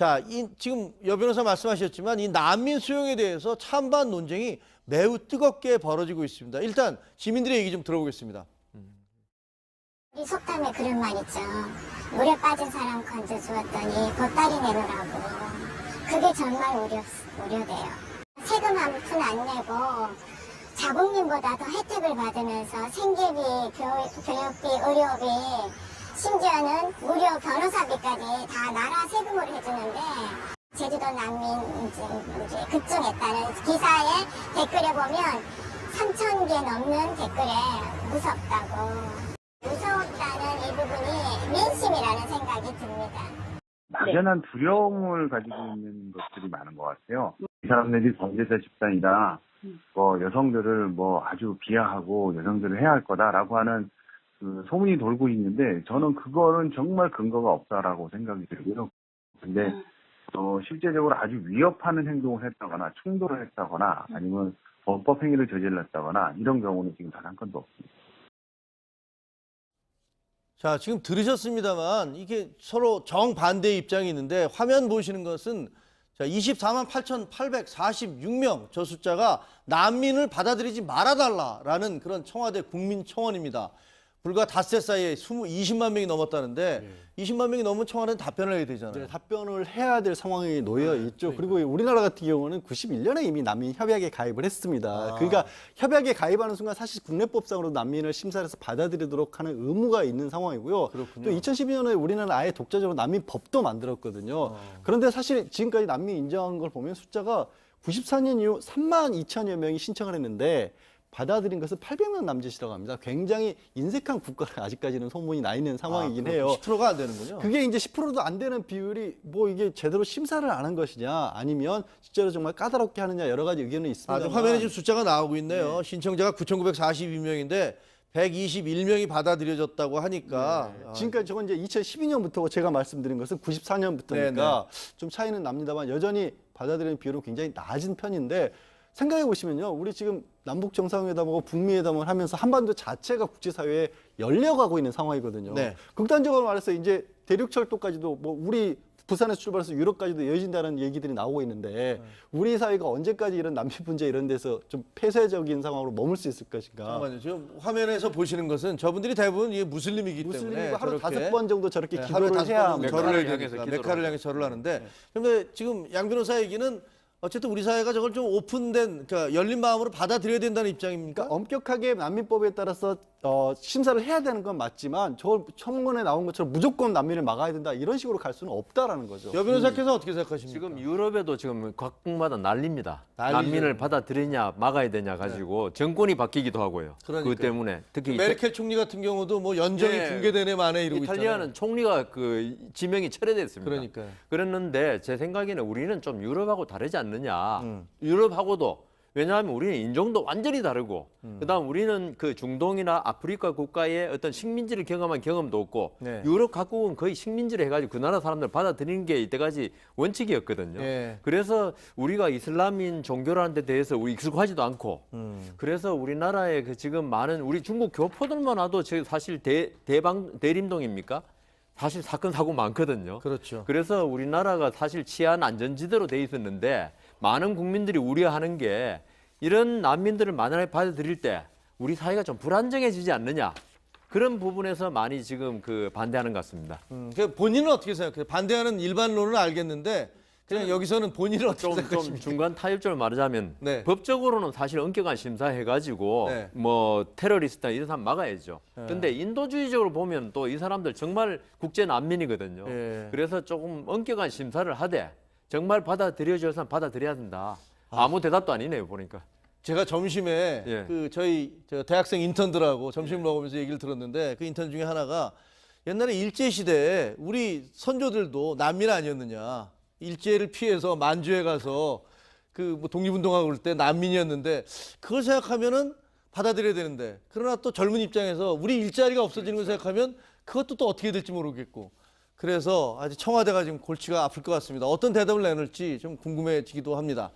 자, 지금 여 변호사 말씀하셨지만 이 난민 수용에 대해서 찬반 논쟁이 매우 뜨겁게 벌어지고 있습니다. 일단 시민들의 얘기 좀 들어보겠습니다. 우리 속담에 그런 말 있죠. 물에 빠진 사람 건져 주었더니 보따리 내놓으라고. 그게 정말 우려돼요. 세금 한 푼 안 내고 자국민보다 더 혜택을 받으면서 생계비, 교육비, 의료비, 심지어는 무료 변호사비까지 다 나라 세금으로 해주는데 제주도 난민 문제 급증했다는 기사에 댓글에 보면 3,000개 넘는 댓글에 무섭다고. 무서웠다는 이 부분이 민심이라는 생각이 듭니다. 막연한 두려움을 가지고 있는 것들이 많은 것 같아요. 이 사람들이 범죄자 집단이다. 여성들을 아주 비하하고 여성들을 해야 할 거다라고 하는 그 소문이 돌고 있는데 저는 그거는 정말 근거가 없다라고 생각이 들고요. 근데 실제적으로 아주 위협하는 행동을 했다거나 충돌을 했다거나 아니면 범법 행위를 저질렀다거나 이런 경우는 지금 단 한 건도 없습니다. 자, 지금 들으셨습니다만 이게 서로 정반대의 입장이 있는데 화면 보시는 것은 자, 24만 8,846명 저 숫자가 난민을 받아들이지 말아달라라는 그런 청와대 국민청원입니다. 불과 닷새 사이에 20만 명이 넘었다는데 20만 명이 넘은 청와대는 답변을 해야 되잖아요. 네, 답변을 해야 될 상황이 놓여 있죠. 그리고 우리나라 같은 경우는 91년에 이미 난민 협약에 가입을 했습니다. 그러니까 협약에 가입하는 순간 사실 국내법상으로 난민을 심사해서 받아들이도록 하는 의무가 있는 상황이고요. 그렇군요. 또 2012년에 우리나라는 아예 독자적으로 난민법도 만들었거든요. 그런데 사실 지금까지 난민 인정한 걸 보면 숫자가 94년 이후 3만 2천여 명이 신청을 했는데 받아들인 것은 800명 남짓이라고 합니다. 굉장히 인색한 국가가 아직까지는 소문이 나 있는 상황이긴 해요. 10%가 안 되는군요. 그게 이제 10%도 안 되는 비율이 이게 제대로 심사를 안 한 것이냐 아니면 실제로 정말 까다롭게 하느냐 여러 가지 의견은 있습니다. 화면에 지금 숫자가 나오고 있네요. 신청자가 9,942명인데 121명이 받아들여졌다고 하니까 지금까지 저건 이제 2012년부터 제가 말씀드린 것은 94년부터니까 좀 차이는 납니다만 여전히 받아들이는 비율은 굉장히 낮은 편인데 생각해 보시면요. 우리 지금 남북 정상회담하고 북미 회담을 하면서 한반도 자체가 국제사회에 열려가고 있는 상황이거든요. 네. 극단적으로 말해서 이제 대륙철도까지도 우리 부산에서 출발해서 유럽까지도 이어진다는 얘기들이 나오고 있는데 우리 사회가 언제까지 이런 난민 문제 이런 데서 좀 폐쇄적인 상황으로 머물 수 있을 것인가. 잠깐만요. 지금 화면에서 보시는 것은 저분들이 대부분 이게 무슬림이기 때문에 무슬림이고 하루 저렇게 5번 정도 저렇게 하루에 기도를 5번 해야 정도 합니다. 절을 메카를 해야 향해서 되니까 메카를 향해 절을 하는데 근데 지금 양 변호사 얘기는 어쨌든 우리 사회가 저걸 좀 오픈된 그러니까 열린 마음으로 받아들여야 된다는 입장입니까? 그러니까 엄격하게 난민법에 따라서 심사를 해야 되는 건 맞지만 저 청문회 나온 것처럼 무조건 난민을 막아야 된다 이런 식으로 갈 수는 없다라는 거죠. 여 변호사께서 어떻게 생각하십니까? 지금 유럽에도 지금 각국마다 난립니다. 난리죠. 난민을 받아들이냐 막아야 되냐 가지고 정권이 바뀌기도 하고요. 그러니까요. 그 때문에 특히 메르켈 총리 같은 경우도 뭐 연정이 네. 붕괴되네 마네 이러고 이탈리아는 있잖아요. 총리가 그 지명이 철회됐습니다. 그러니까요. 그랬는데 제 생각에는 우리는 좀 유럽하고 다르지 않느냐. 유럽하고도 왜냐하면 우리는 인종도 완전히 다르고 그다음 우리는 그 중동이나 아프리카 국가의 어떤 식민지를 경험한 경험도 없고 네. 유럽 각국은 거의 식민지를 해가지고 그 나라 사람들 받아들이는 게 이때까지 원칙이었거든요. 네. 그래서 우리가 이슬람인 종교라는 데 대해서 우리 익숙하지도 않고 그래서 우리나라에 그 지금 많은 우리 중국 교포들만 와도 지금 사실 대림동입니까? 사실 사건 사고 많거든요. 그렇죠. 그래서 우리나라가 사실 치안 안전지대로 돼 있었는데 많은 국민들이 우려하는 게 이런 난민들을 만약에 받아들일 때 우리 사회가 좀 불안정해지지 않느냐 그런 부분에서 많이 지금 그 반대하는 것 같습니다. 그 본인은 어떻게 생각해요? 반대하는 일반론은 알겠는데 그냥 여기서는 본인은 어떻게 좀 생각하십니까? 중간 타협점을 말하자면 네. 법적으로는 사실 엄격한 심사해가지고 네. 뭐 테러리스트나 이런 사람 막아야죠. 근데 인도주의적으로 보면 또 이 사람들 정말 국제 난민이거든요. 네. 그래서 조금 엄격한 심사를 하되 정말 받아들여줄 사람 받아들여야 된다. 아무 대답도 아니네요 보니까. 제가 점심에 예. 그 저 대학생 인턴들하고 점심 먹으면서 얘기를 들었는데 그 인턴 중에 하나가 옛날에 일제 시대에 우리 선조들도 난민 아니었느냐. 일제를 피해서 만주에 가서 그 뭐 독립운동하고 그럴 때 난민이었는데 그걸 생각하면은 받아들여야 되는데 그러나 또 젊은 입장에서 우리 일자리가 없어지는 걸 생각하면 그것도 또 어떻게 될지 모르겠고 그래서 아직 청와대가 지금 골치가 아플 것 같습니다. 어떤 대답을 내놓을지 좀 궁금해지기도 합니다.